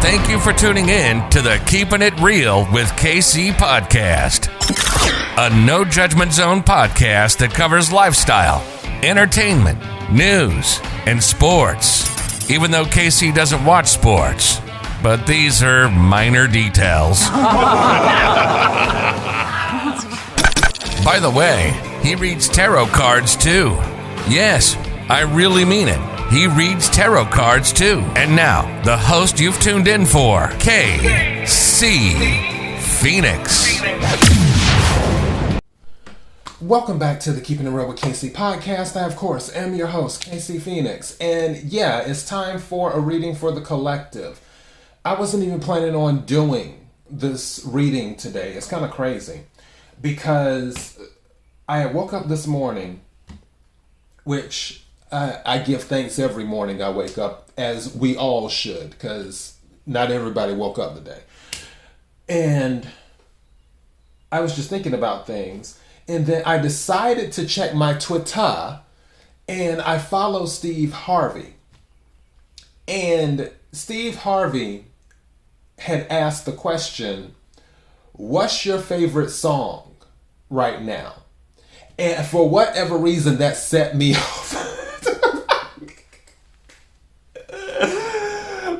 Thank you for tuning in to the Keeping It Real with KC podcast, a no judgment zone podcast that covers lifestyle, entertainment, news, and sports. Even though KC doesn't watch sports, but these are minor details. By the way, he reads tarot cards too. Yes, I really mean it. He reads tarot cards too. And now, the host you've tuned in for, KC Phoenix. Welcome back to the Keeping It Real with KC podcast. I, of course, am your host, KC Phoenix. And yeah, it's time for a reading for the collective. I wasn't even planning on doing this reading today. It's kind of crazy because I woke up this morning, which I give thanks every morning I wake up, as we all should, because not everybody woke up today. And I was just thinking about things, and then I decided to check my Twitter, and I follow Steve Harvey. And Steve Harvey had asked the question, what's your favorite song right now? And for whatever reason, that set me off.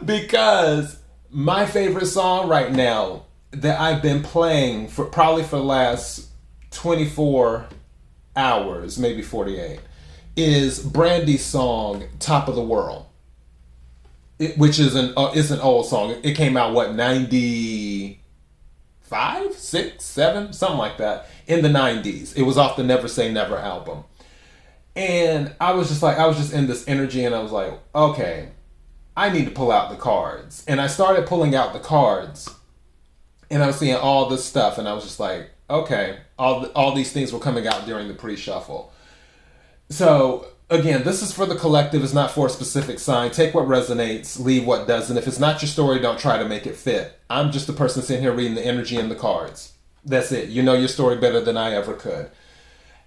Because my favorite song right now that I've been playing for probably for the last 24 hours, maybe 48, is Brandy's song, Top of the World. Which is an old song. It came out, 95, 6, 7, something like that, in the 90s. It was off the Never Say Never album. And I was just in this energy, and I was like, okay, I need to pull out the cards. And I started pulling out the cards, and I was seeing all this stuff, and I was just like, okay, all these things were coming out during the pre-shuffle. So again, this is for the collective. It's not for a specific sign. Take what resonates, leave what doesn't. If it's not your story, don't try to make it fit. I'm just the person sitting here reading the energy and the cards. That's it. You know your story better than I ever could.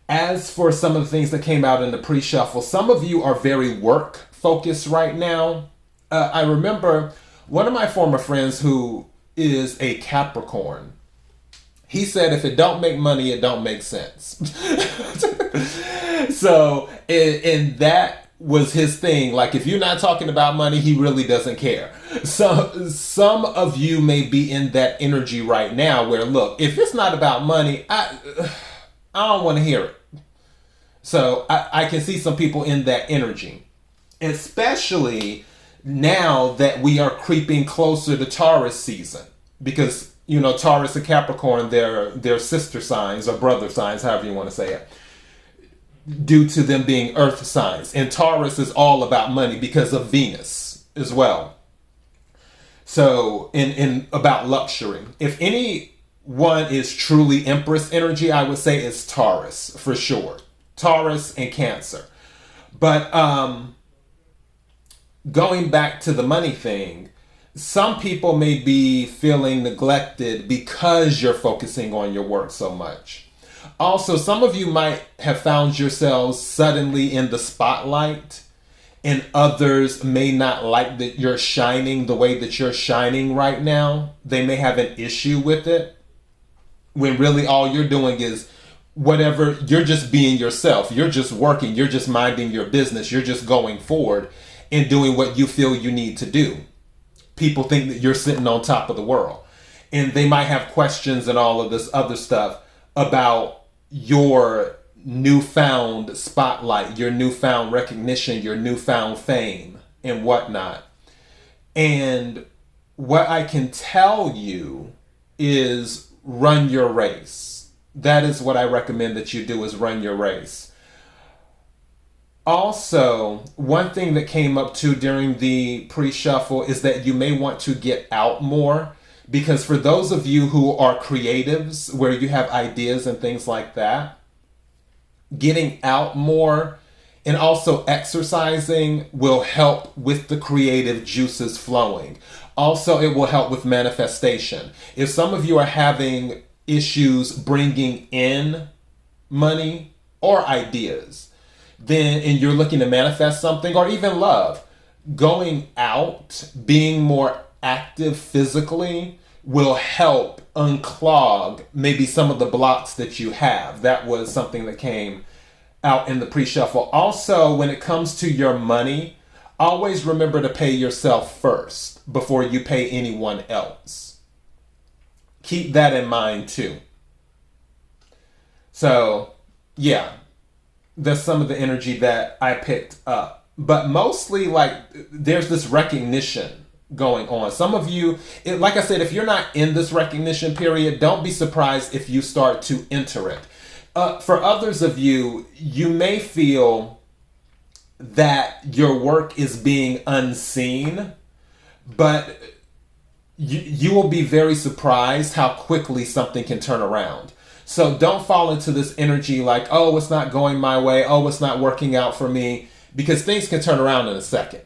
As for some of the things that came out in the pre-shuffle, some of you are very work-focused right now. I remember one of my former friends who is a Capricorn. He said, if it don't make money, it don't make sense. So, and that was his thing. Like, if you're not talking about money, he really doesn't care. So some of you may be in that energy right now where, look, if it's not about money, I don't want to hear it. So I can see some people in that energy, especially now that we are creeping closer to Taurus season, because, you know, Taurus and Capricorn, they're sister signs or brother signs, however you want to say it, due to them being earth signs. And Taurus is all about money because of Venus as well. So in about luxury. If anyone is truly Empress energy, I would say it's Taurus for sure. Taurus and Cancer. But going back to the money thing, some people may be feeling neglected because you're focusing on your work so much. Also, some of you might have found yourselves suddenly in the spotlight, and others may not like that you're shining the way that you're shining right now. They may have an issue with it, when really all you're doing is whatever, you're just being yourself. You're just working. You're just minding your business. You're just going forward and doing what you feel you need to do. People think that you're sitting on top of the world, and they might have questions and all of this other stuff about your newfound spotlight, your newfound recognition, your newfound fame and whatnot. And what I can tell you is run your race. That is what I recommend that you do, is run your race. Also, one thing that came up too during the pre-shuffle is that you may want to get out more, because for those of you who are creatives, where you have ideas and things like that, getting out more and also exercising will help with the creative juices flowing. Also, it will help with manifestation. If some of you are having issues bringing in money or ideas, then, and you're looking to manifest something, or even love, going out, being more active physically will help unclog maybe some of the blocks that you have. That was something that came out in the pre-shuffle. Also, when it comes to your money, always remember to pay yourself first before you pay anyone else. Keep that in mind too. So, yeah, that's some of the energy that I picked up. But mostly, like, there's this recognition going on. Some of you, like I said, if you're not in this recognition period, don't be surprised if you start to enter it. For others of you, you may feel that your work is being unseen, but you will be very surprised how quickly something can turn around. So don't fall into this energy like, oh, it's not going my way. Oh, it's not working out for me, because things can turn around in a second.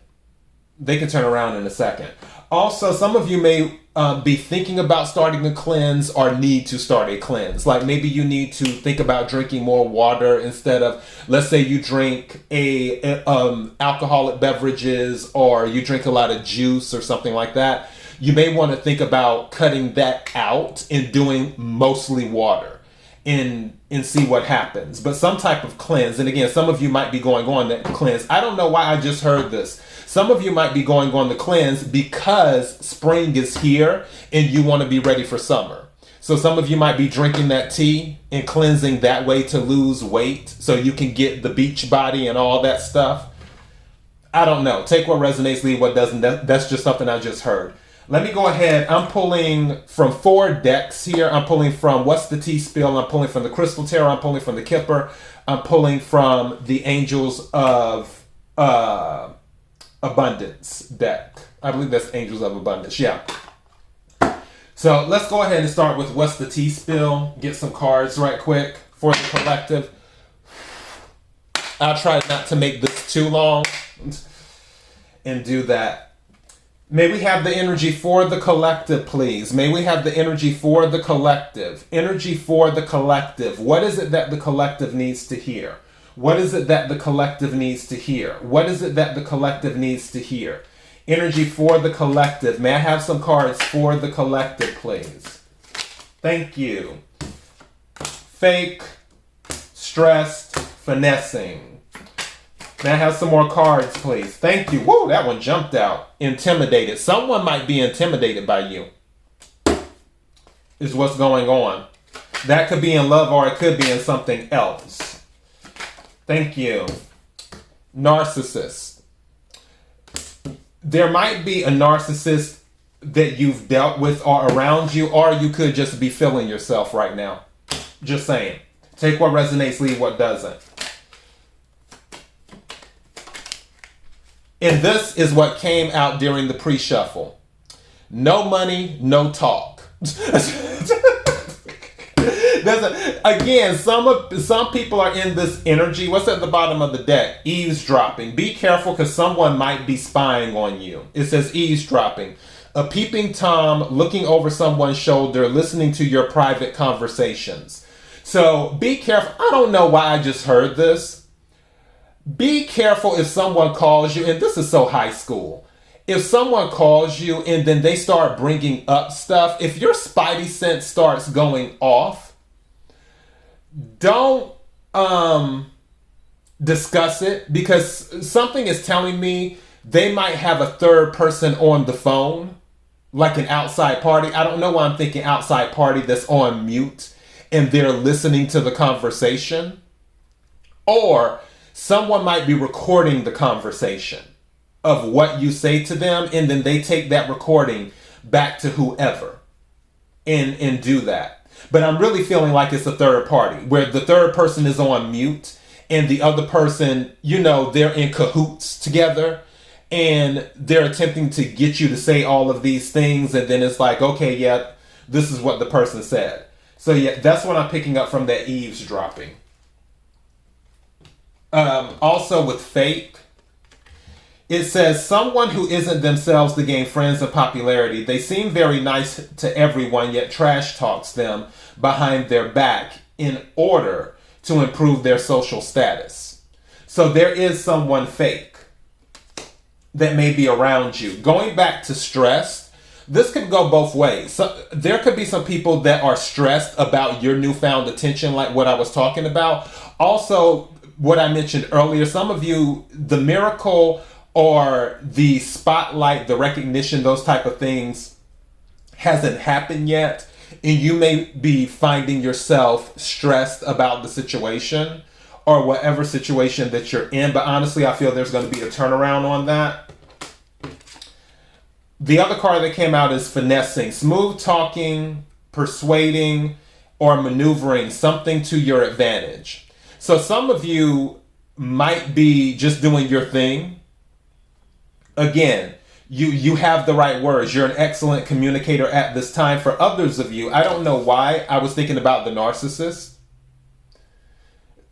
They can turn around in a second. Also, some of you may be thinking about starting a cleanse or need to start a cleanse. Like maybe you need to think about drinking more water instead of, let's say you drink alcoholic beverages, or you drink a lot of juice or something like that. You may want to think about cutting that out and doing mostly water and see what happens. But some type of cleanse. And again, some of you might be going on that cleanse. I don't know why I just heard this. Some of you might be going on the cleanse because spring is here and you want to be ready for summer. So some of you might be drinking that tea and cleansing that way to lose weight so you can get the beach body and all that stuff. I don't know. Take what resonates, leave what doesn't. That's just something I just heard. Let me go ahead. I'm pulling from 4 decks here. I'm pulling from What's the Tea Spill. I'm pulling from the Crystal Tarot. I'm pulling from the Kipper. I'm pulling from the Angels of Abundance deck. I believe that's Angels of Abundance. Yeah. So let's go ahead and start with What's the Tea Spill. Get some cards right quick for the collective. I'll try not to make this too long and do that. May we have the energy for the collective, please. May we have the energy for the collective. Energy for the collective. What is it that the collective needs to hear? What is it that the collective needs to hear? What is it that the collective needs to hear? Energy for the collective. May I have some cards for the collective, please? Thank you. Fake, stressed, finessing. May I have some more cards, please? Thank you. Whoa, that one jumped out. Intimidated. Someone might be intimidated by you, is what's going on. That could be in love or it could be in something else. Thank you. Narcissist. There might be a narcissist that you've dealt with or around you, or you could just be feeling yourself right now. Just saying. Take what resonates, leave what doesn't. And this is what came out during the pre-shuffle. No money, no talk. Again, some people are in this energy. What's at the bottom of the deck? Eavesdropping. Be careful because someone might be spying on you. It says eavesdropping. A peeping Tom looking over someone's shoulder, listening to your private conversations. So be careful. I don't know why I just heard this. Be careful if someone calls you, and this is so high school. If someone calls you and then they start bringing up stuff, if your spidey sense starts going off, don't discuss it, because something is telling me they might have a third person on the phone, like an outside party. I don't know why I'm thinking outside party that's on mute and they're listening to the conversation. Or someone might be recording the conversation of what you say to them, and then they take that recording back to whoever and do that. But I'm really feeling like it's a third party, where the third person is on mute and the other person, you know, they're in cahoots together and they're attempting to get you to say all of these things, and then it's like, okay, yeah, this is what the person said. So yeah, that's what I'm picking up from that eavesdropping. Also with fake, it says someone who isn't themselves to gain friends and popularity. They seem very nice to everyone, yet trash talks them behind their back in order to improve their social status. So there is someone fake that may be around you. Going back to stress, this could go both ways. So there could be some people that are stressed about your newfound attention, like what I was talking about. Also, what I mentioned earlier, some of you, the miracle or the spotlight, the recognition, those type of things hasn't happened yet. And you may be finding yourself stressed about the situation or whatever situation that you're in. But honestly, I feel there's going to be a turnaround on that. The other card that came out is finessing, smooth talking, persuading, or maneuvering something to your advantage. So some of you might be just doing your thing. Again, you have the right words. You're an excellent communicator at this time. For others of you, I don't know why, I was thinking about the narcissist.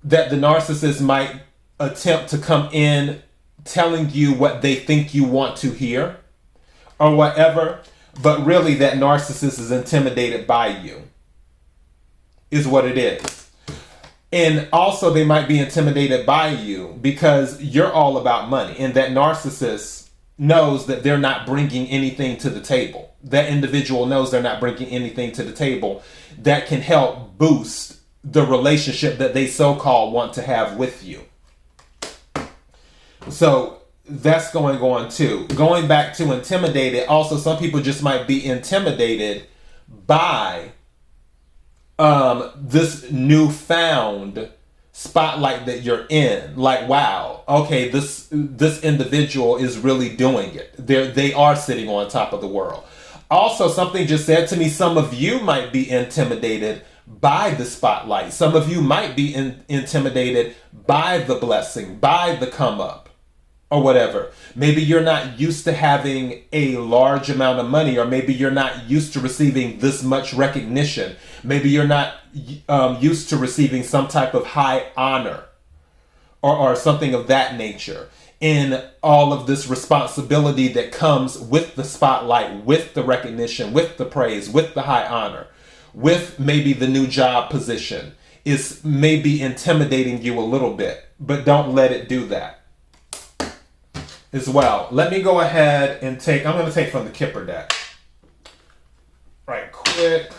That the narcissist might attempt to come in telling you what they think you want to hear or whatever, but really that narcissist is intimidated by you, is what it is. And also they might be intimidated by you because you're all about money, and that narcissist knows that they're not bringing anything to the table. That individual knows they're not bringing anything to the table that can help boost the relationship that they so-called want to have with you. So that's going on too. Going back to intimidated, also some people just might be intimidated by this newfound spotlight that you're in. Like, wow, okay, this individual is really doing it. They are sitting on top of the world. Also, something just said to me, some of you might be intimidated by the spotlight. Some of you might be intimidated by the blessing, by the come up, or whatever. Maybe you're not used to having a large amount of money, or maybe you're not used to receiving this much recognition. Maybe you're not used to receiving some type of high honor or something of that nature. In all of this responsibility that comes with the spotlight, with the recognition, with the praise, with the high honor, with maybe the new job position, is maybe intimidating you a little bit, but don't let it do that as well. Let me go ahead and I'm going to take from the Kipper deck. Right quick.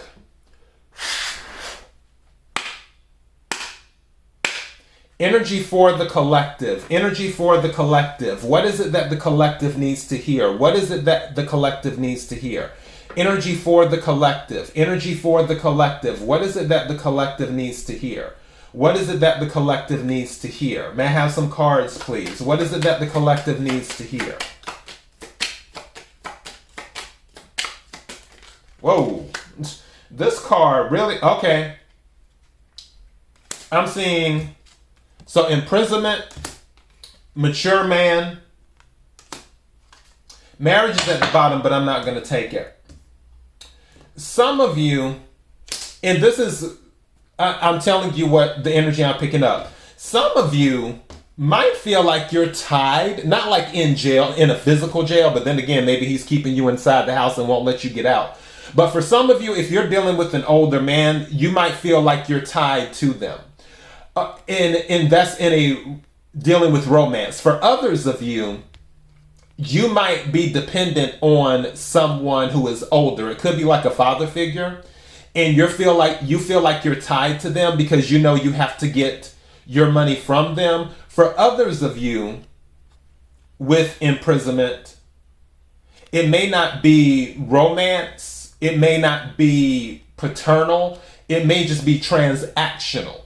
Energy for the collective. Energy for the collective. What is it that the collective needs to hear? What is it that the collective needs to hear? Energy for the collective. Energy for the collective. What is it that the collective needs to hear? What is it that the collective needs to hear? May I have some cards, please? What is it that the collective needs to hear? Whoa. This card really, okay. I'm seeing, so imprisonment, mature man. Marriage is at the bottom, but I'm not going to take it. Some of you, and this is, I'm telling you what the energy I'm picking up. Some of you might feel like you're tied, not like in jail, in a physical jail, but then again, maybe he's keeping you inside the house and won't let you get out. But for some of you, if you're dealing with an older man, you might feel like you're tied to them. And that's in a dealing with romance. For others of you, you might be dependent on someone who is older. It could be like a father figure, and you feel like you're tied to them because you know you have to get your money from them. For others of you with imprisonment, it may not be romance, it may not be paternal, it may just be transactional,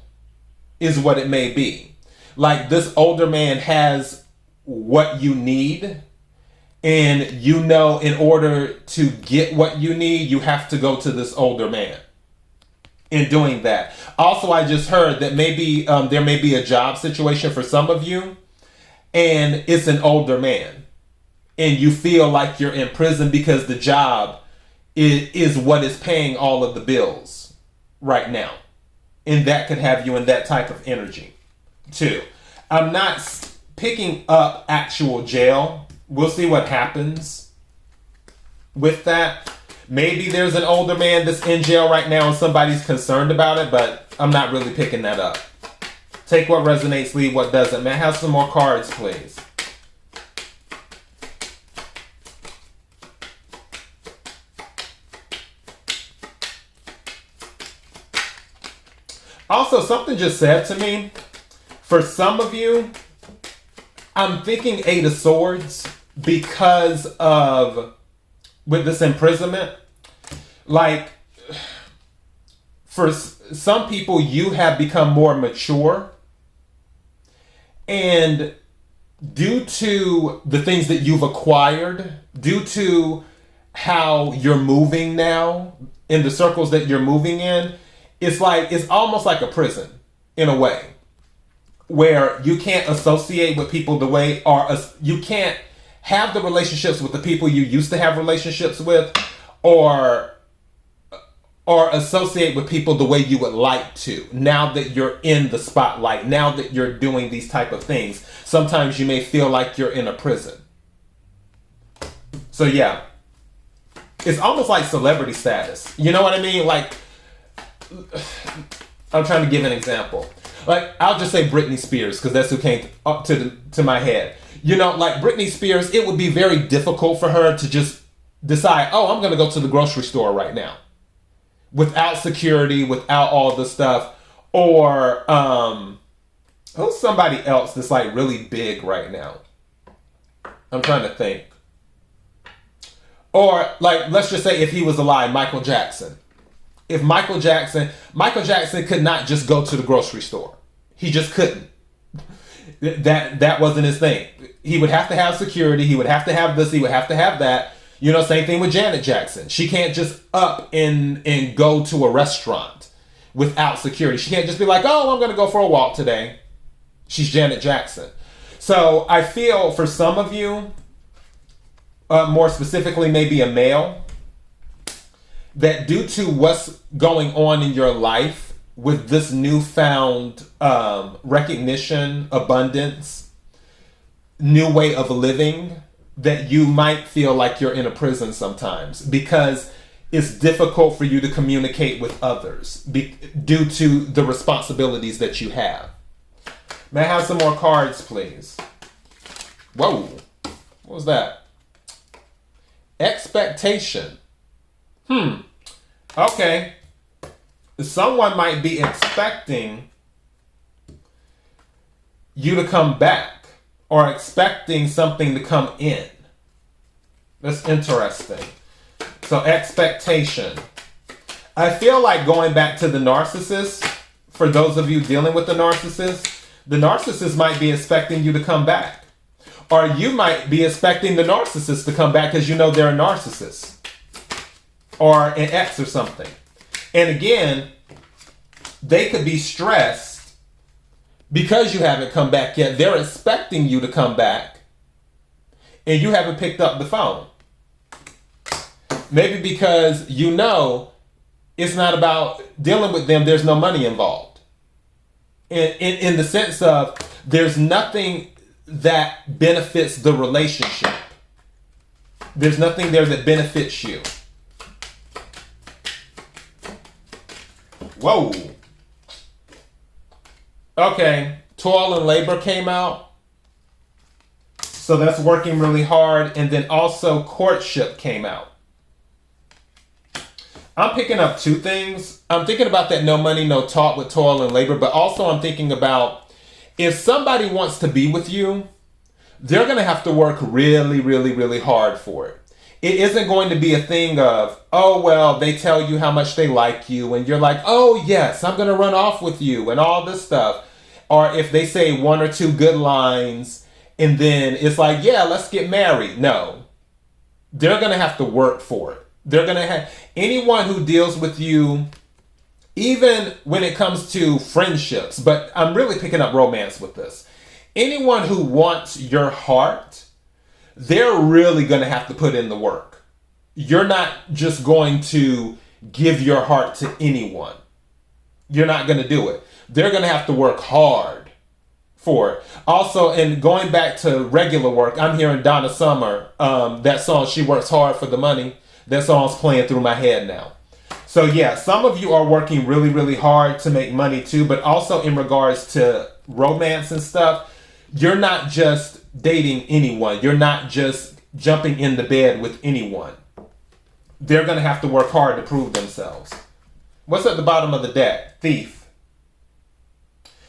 is what it may be. Like this older man has what you need, and you know in order to get what you need, you have to go to this older man. In doing that. Also, I just heard that maybe there may be a job situation for some of you, and it's an older man, and you feel like you're in prison because the job is what is paying all of the bills right now. And that could have you in that type of energy too. I'm not picking up actual jail. We'll see what happens with that. Maybe there's an older man that's in jail right now and somebody's concerned about it, but I'm not really picking that up. Take what resonates, leave what doesn't. May I have some more cards, please? Also, something just said to me, for some of you, I'm thinking Eight of Swords because of, with this imprisonment, like, for some people, you have become more mature. And due to the things that you've acquired, due to how you're moving now, in the circles that you're moving in, it's almost like a prison in a way, where you can't associate with people the way, or you can't have the relationships with the people you used to have relationships with, or associate with people the way you would like to, now that you're in the spotlight, now that you're doing these type of things. Sometimes you may feel like you're in a prison. So yeah, it's almost like celebrity status. You know what I mean? Like, I'm trying to give an example. Like, I'll just say Britney Spears, because that's who came up to my head. You know, like Britney Spears, it would be very difficult for her to just decide, oh, I'm going to go to the grocery store right now, without security, without all the stuff. Or who's somebody else that's like really big right now? I'm trying to think. Or like, let's just say if he was alive, Michael Jackson. If Michael Jackson could not just go to the grocery store. He just couldn't. That wasn't his thing. He would have to have security. He would have to have this. He would have to have that. You know, same thing with Janet Jackson. She can't just up and go to a restaurant without security. She can't just be like, oh, I'm going to go for a walk today. She's Janet Jackson. So I feel for some of you, more specifically maybe a male, that due to what's going on in your life with this newfound recognition, abundance, new way of living, that you might feel like you're in a prison sometimes because it's difficult for you to communicate with others due to the responsibilities that you have. May I have some more cards, please? Whoa, what was that? Expectation. Okay. Someone might be expecting you to come back, or expecting something to come in. That's interesting. So expectation. I feel like going back to the narcissist, for those of you dealing with the narcissist might be expecting you to come back. Or you might be expecting the narcissist to come back because you know they're a narcissist. Or an ex or something. And again, they could be stressed because you haven't come back yet. They're expecting you to come back and you haven't picked up the phone. Maybe because you know it's not about dealing with them. There's no money involved. In the sense of there's nothing that benefits the relationship. There's nothing there that benefits you. Whoa. Okay, toil and labor came out. So that's working really hard. And then also courtship came out. I'm picking up two things. I'm thinking about that no money, no talk with toil and labor. But also I'm thinking about if somebody wants to be with you, they're going to have to work really, really, really hard for it. It isn't going to be a thing of, oh, well, they tell you how much they like you. And you're like, oh, yes, I'm going to run off with you and all this stuff. Or if they say one or two good lines and then it's like, yeah, let's get married. No, they're going to have to work for it. They're going to have anyone who deals with you, even when it comes to friendships, but I'm really picking up romance with this. Anyone who wants your heart, they're really going to have to put in the work. You're not just going to give your heart to anyone. You're not going to do it. They're going to have to work hard for it. Also, and going back to regular work, I'm hearing Donna Summer, that song, She Works Hard for the Money. That song's playing through my head now. So yeah, some of you are working really, really hard to make money too, but also in regards to romance and stuff, you're not just dating anyone. You're not just jumping in the bed with anyone. They're going to have to work hard to prove themselves. What's at the bottom of the deck? Thief.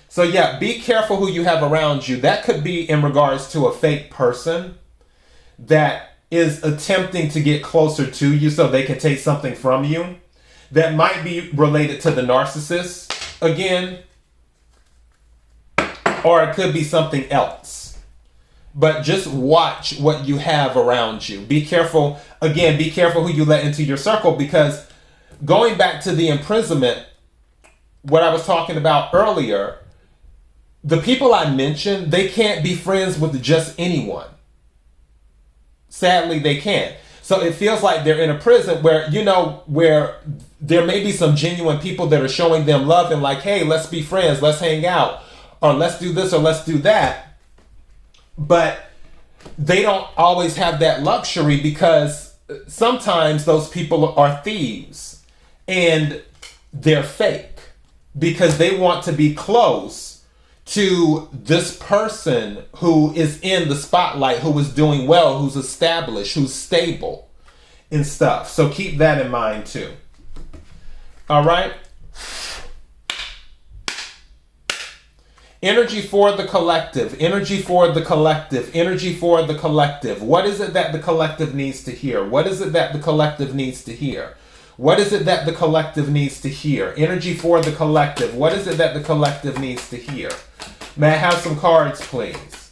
So yeah, be careful who you have around you. That could be in regards to a fake person that is attempting to get closer to you so they can take something from you. That might be related to the narcissist again, or it could be something else. But just watch what you have around you. Be careful. Again, be careful who you let into your circle, because going back to the imprisonment, what I was talking about earlier, the people I mentioned, they can't be friends with just anyone. Sadly, they can't. So it feels like they're in a prison where, where there may be some genuine people that are showing them love and like, hey, let's be friends, let's hang out, or let's do this or let's do that. But they don't always have that luxury, because sometimes those people are thieves and they're fake because they want to be close to this person who is in the spotlight, who is doing well, who's established, who's stable and stuff. So keep that in mind too. All right. Energy for the collective, energy for the collective, energy for the collective. What is it that the collective needs to hear? What is it that the collective needs to hear? What is it that the collective needs to hear? Energy for the collective. What is it that the collective needs to hear? May I have some cards, please?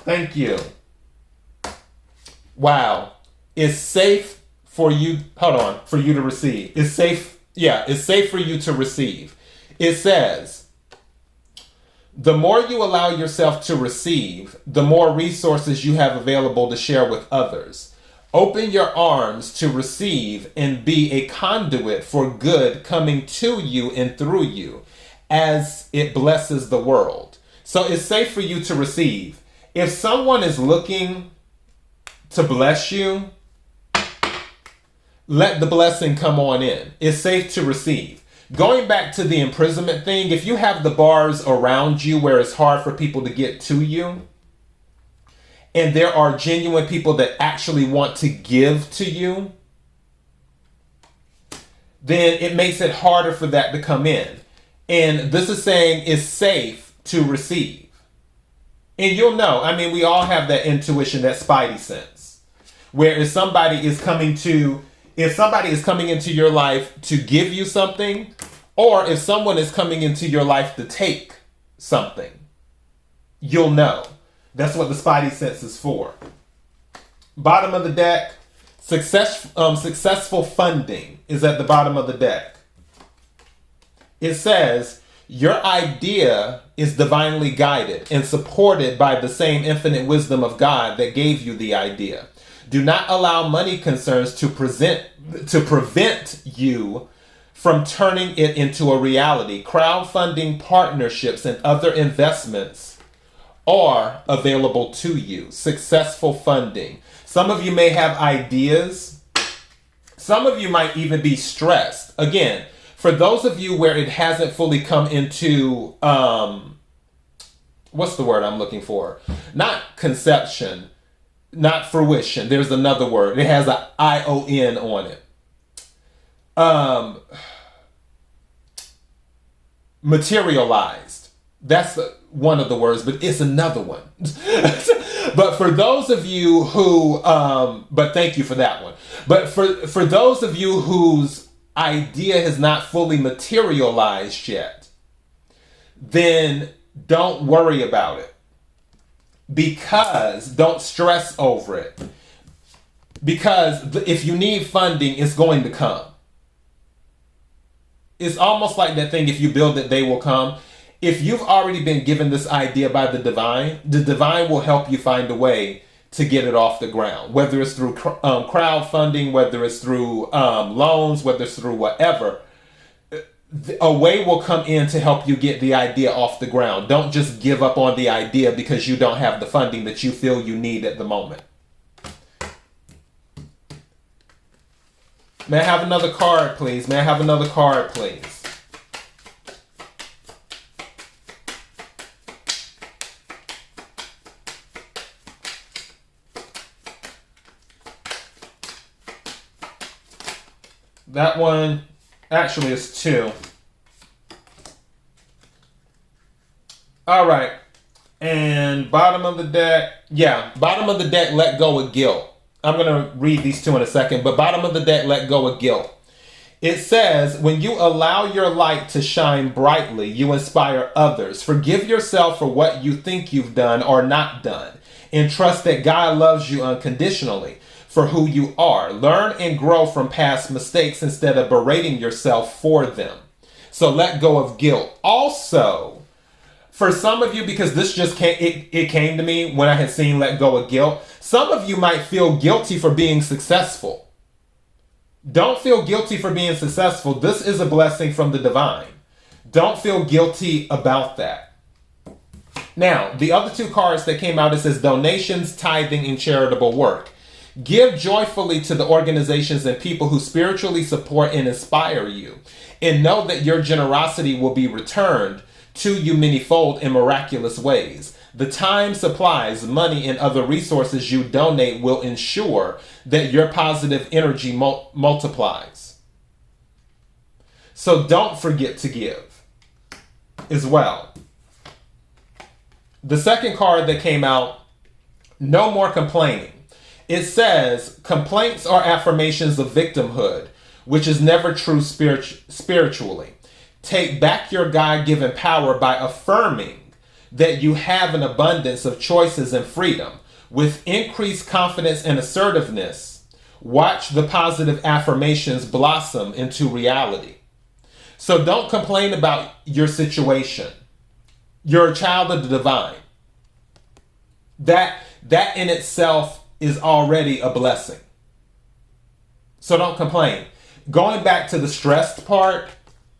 Thank you. Wow. It's safe for you, for you to receive. It's safe. Yeah, it's safe for you to receive. It says, the more you allow yourself to receive, the more resources you have available to share with others. Open your arms to receive and be a conduit for good coming to you and through you as it blesses the world. So it's safe for you to receive. If someone is looking to bless you, let the blessing come on in. It's safe to receive. Going back to the imprisonment thing, if you have the bars around you where it's hard for people to get to you, and there are genuine people that actually want to give to you, then it makes it harder for that to come in. And this is saying it's safe to receive. And you'll know, we all have that intuition, that spidey sense, where if somebody is coming into your life to give you something, or if someone is coming into your life to take something, you'll know. That's what the spidey sense is for. Bottom of the deck, successful funding is at the bottom of the deck. It says, your idea is divinely guided and supported by the same infinite wisdom of God that gave you the idea. Do not allow money concerns to prevent you from turning it into a reality. Crowdfunding, partnerships, and other investments are available to you. Successful funding. Some of you may have ideas. Some of you might even be stressed. Again, for those of you where it hasn't fully come into, what's the word I'm looking for? Not conception, not fruition. There's another word. It has an I-O-N on it. Materialized. That's one of the words, but it's another one. But for those of you who, but thank you for that one. But for those of you whose idea has not fully materialized yet, then don't worry about it. Because don't stress over it. Because if you need funding, it's going to come. It's almost like that thing, if you build it, they will come. If you've already been given this idea by the divine will help you find a way to get it off the ground. Whether it's through crowdfunding, whether it's through loans, whether it's through whatever, a way will come in to help you get the idea off the ground. Don't just give up on the idea because you don't have the funding that you feel you need at the moment. May I have another card, please? May I have another card, please? That one, Actually, it's 2. All right. And bottom of the deck. Yeah, bottom of the deck, let go of guilt. I'm going to read these 2 in a second. But bottom of the deck, let go of guilt. It says, when you allow your light to shine brightly, you inspire others. Forgive yourself for what you think you've done or not done. And trust that God loves you unconditionally for who you are. Learn and grow from past mistakes instead of berating yourself for them. So let go of guilt. Also, for some of you, because this just it came to me when I had seen let go of guilt, some of you might feel guilty for being successful. Don't feel guilty for being successful. This is a blessing from the divine. Don't feel guilty about that. Now, the other 2 cards that came out, it says donations, tithing, and charitable work. Give joyfully to the organizations and people who spiritually support and inspire you. And know that your generosity will be returned to you manyfold in miraculous ways. The time, supplies, money, and other resources you donate will ensure that your positive energy multiplies. So don't forget to give as well. The second card that came out, no more complaining. It says, complaints are affirmations of victimhood, which is never true spiritually. Take back your God-given power by affirming that you have an abundance of choices and freedom. With increased confidence and assertiveness, watch the positive affirmations blossom into reality. So don't complain about your situation. You're a child of the divine. That in itself is already a blessing. So don't complain. Going back to the stressed part,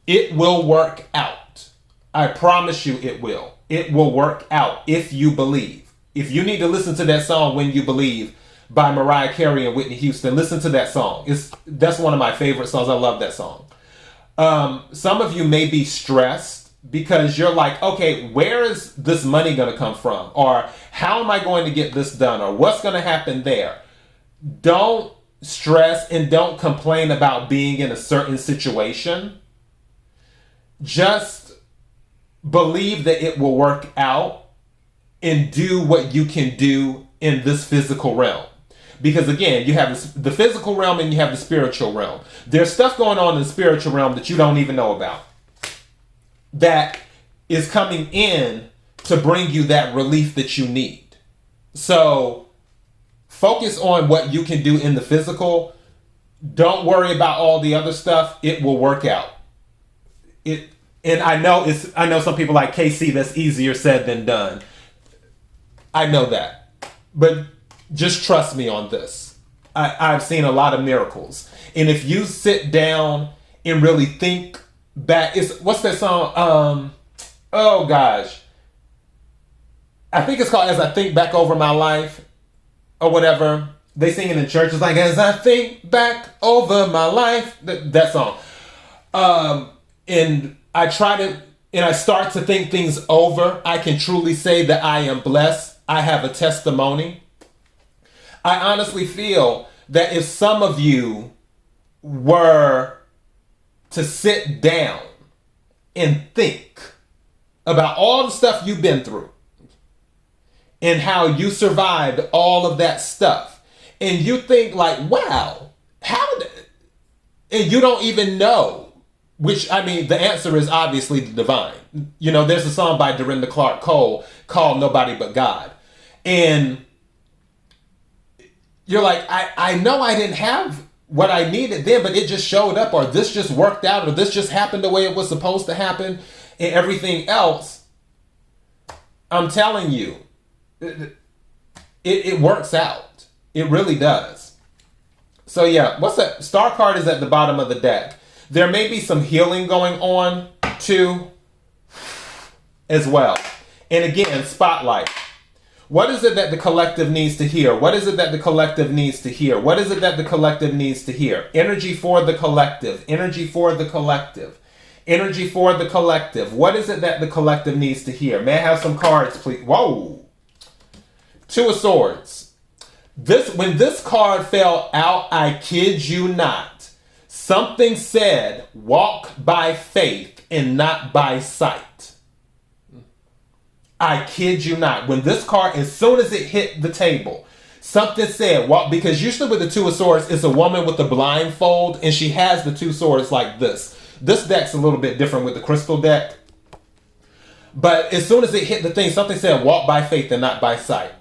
it will work out. I promise you it will. It will work out if you believe. If you need to listen to that song, When You Believe, by Mariah Carey and Whitney Houston, listen to that song. That's one of my favorite songs. I love that song. Some of you may be stressed because you're like, okay, where is this money going to come from? Or how am I going to get this done? Or what's going to happen there? Don't stress and don't complain about being in a certain situation. Just believe that it will work out and do what you can do in this physical realm. Because again, you have the physical realm and you have the spiritual realm. There's stuff going on in the spiritual realm that you don't even know about that is coming in to bring you that relief that you need. So focus on what you can do in the physical. Don't worry about all the other stuff. It will work out. And I know some people like KC, that's easier said than done. I know that. But just trust me on this. I've seen a lot of miracles. And if you sit down and really think back, what's that song? Oh gosh. I think it's called As I Think Back Over My Life or whatever. They sing it in church. It's like, as I think back over my life. That song. And I start to think things over. I can truly say that I am blessed. I have a testimony. I honestly feel that if some of you were to sit down and think about all the stuff you've been through and how you survived all of that stuff, and you think like, wow, and you don't even know. Which, I mean, the answer is obviously the divine. You know, there's a song by Dorinda Clark Cole called Nobody But God. And you're like, I know I didn't have what I needed then, but it just showed up, or this just worked out, or this just happened the way it was supposed to happen, and everything else. I'm telling you, it works out. It really does. So yeah, what's that? Star card is at the bottom of the deck. There may be some healing going on too, as well. And again, spotlight. What is it that the collective needs to hear? What is it that the collective needs to hear? What is it that the collective needs to hear? Energy for the collective. Energy for the collective. Energy for the collective. What is it that the collective needs to hear? May I have some cards, please? Whoa. 2 of Swords. When this card fell out, I kid you not, Something said, walk by faith and not by sight. I kid you not. When this card, as soon as it hit the table, something said, walk, because usually with the Two of Swords, it's a woman with a blindfold, and she has the two swords like this. This deck's a little bit different with the crystal deck. But as soon as it hit the thing, something said, walk by faith and not by sight.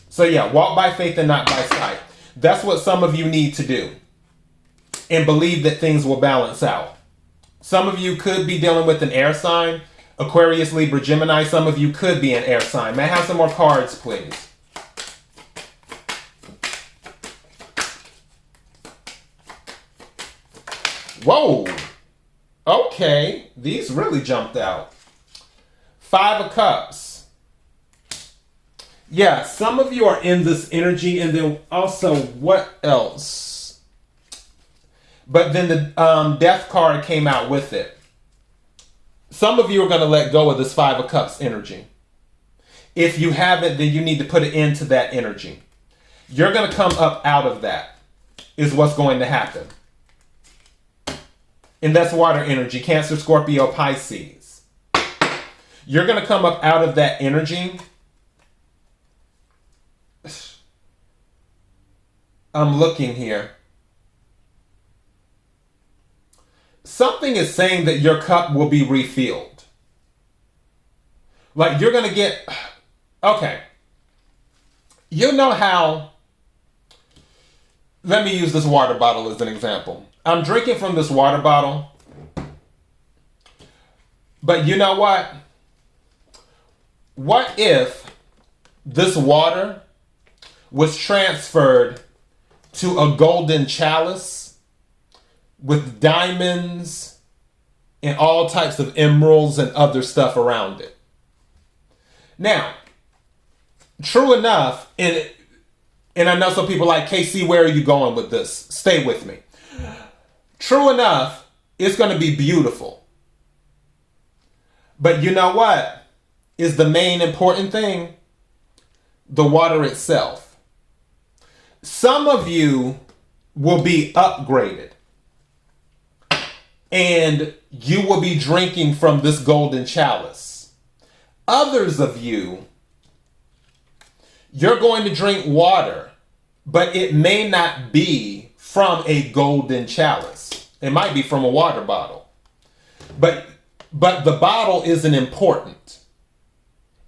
So yeah, walk by faith and not by sight. That's what some of you need to do. And believe that things will balance out. Some of you could be dealing with an air sign. Aquarius, Libra, Gemini. Some of you could be an air sign. May I have some more cards, please? Whoa. Okay. These really jumped out. 5 of Cups. Yeah, some of you are in this energy, and then also, what else? But then the Death card came out with it. Some of you are going to let go of this 5 of Cups energy. If you haven't, then you need to put an end to that energy. You're going to come up out of that, is what's going to happen. And that's water energy, Cancer, Scorpio, Pisces. You're going to come up out of that energy. I'm looking here. Something is saying that your cup will be refilled. Like you're going to get... Okay. You know how... Let me use this water bottle as an example. I'm drinking from this water bottle. But you know what? What if this water was transferred to a golden chalice with diamonds and all types of emeralds and other stuff around it? Now, true enough, and I know some people like, KC, where are you going with this? Stay with me. True enough, it's going to be beautiful. But you know what is the main important thing? The water itself. Some of you will be upgraded. And you will be drinking from this golden chalice. Others of you, you're going to drink water, but it may not be from a golden chalice. It might be from a water bottle. But the bottle isn't important.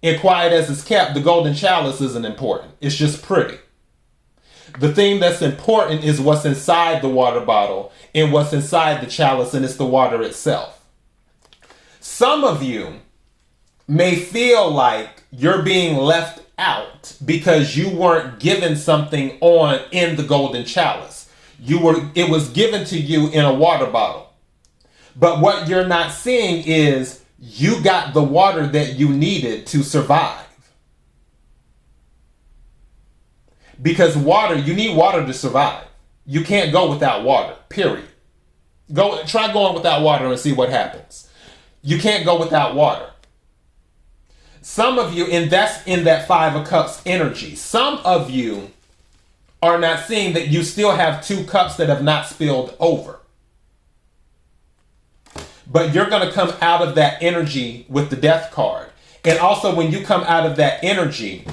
And quiet as it's kept, the golden chalice isn't important. It's just pretty. The thing that's important is what's inside the water bottle and what's inside the chalice, and it's the water itself. Some of you may feel like you're being left out because you weren't given something in the golden chalice. It was given to you in a water bottle. But what you're not seeing is you got the water that you needed to survive. Because you need water to survive. You can't go without water, period. Try going without water and see what happens. You can't go without water. Some of you, and that's in that 5 of Cups energy, some of you are not seeing that you still have 2 cups that have not spilled over. But you're going to come out of that energy with the Death card. And also when you come out of that energy,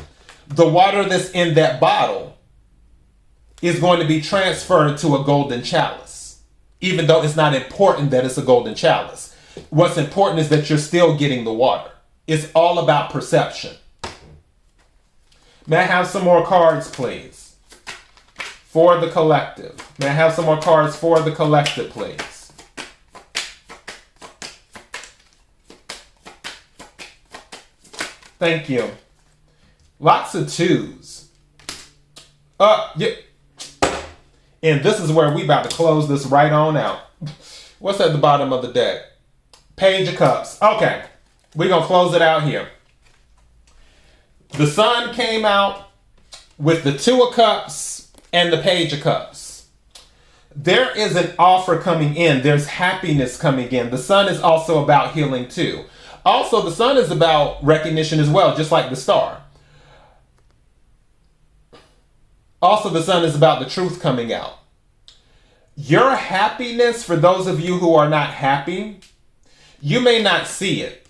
the water that's in that bottle is going to be transferred to a golden chalice. Even though it's not important that it's a golden chalice. What's important is that you're still getting the water. It's all about perception. May I have some more cards, please? For the collective. May I have some more cards for the collective, please? Thank you. Lots of 2s. Yeah. And this is where we about to close this right on out. What's at the bottom of the deck? Page of Cups. Okay. We're going to close it out here. The Sun came out with the 2 of Cups and the Page of Cups. There is an offer coming in. There's happiness coming in. The Sun is also about healing too. Also, the Sun is about recognition as well, just like the Star. Also, the sun is about the truth coming out. Your happiness, for those of you who are not happy, you may not see it.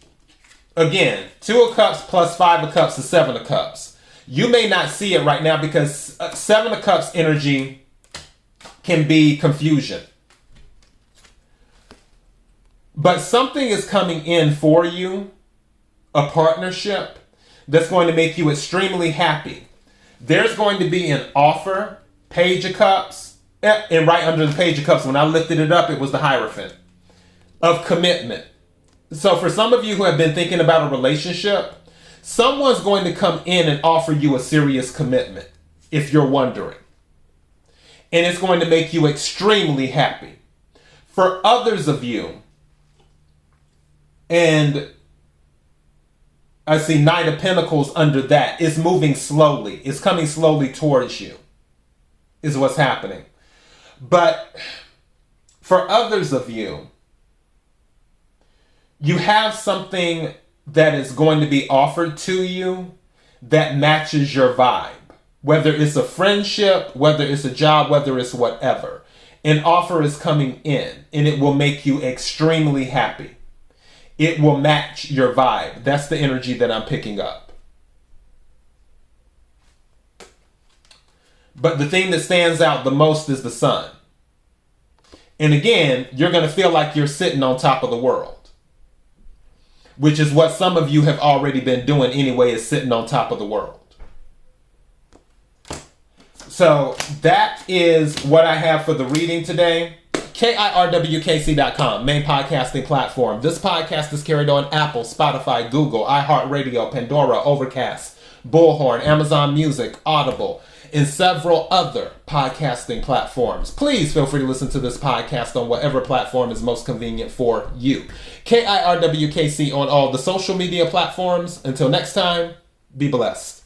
Again, 2 of Cups plus 5 of Cups is 7 of Cups. You may not see it right now because 7 of Cups energy can be confusion. But something is coming in for you, a partnership that's going to make you extremely happy. There's going to be an offer, Page of Cups, and right under the Page of Cups, when I lifted it up, it was the Hierophant of commitment. So for some of you who have been thinking about a relationship, someone's going to come in and offer you a serious commitment, if you're wondering. And it's going to make you extremely happy. For others of you, and I see Knight of Pentacles under that, it's moving slowly. It's coming slowly towards you, is what's happening. But for others of you, you have something that is going to be offered to you that matches your vibe. Whether it's a friendship, whether it's a job, whether it's whatever. An offer is coming in and it will make you extremely happy. It will match your vibe. That's the energy that I'm picking up. But the thing that stands out the most is the sun. And again, you're going to feel like you're sitting on top of the world, which is what some of you have already been doing anyway, is sitting on top of the world. So that is what I have for the reading today. KIRWKC.com, main podcasting platform. This podcast is carried on Apple, Spotify, Google, iHeartRadio, Pandora, Overcast, Bullhorn, Amazon Music, Audible, and several other podcasting platforms. Please feel free to listen to this podcast on whatever platform is most convenient for you. KIRWKC on all the social media platforms. Until next time, be blessed.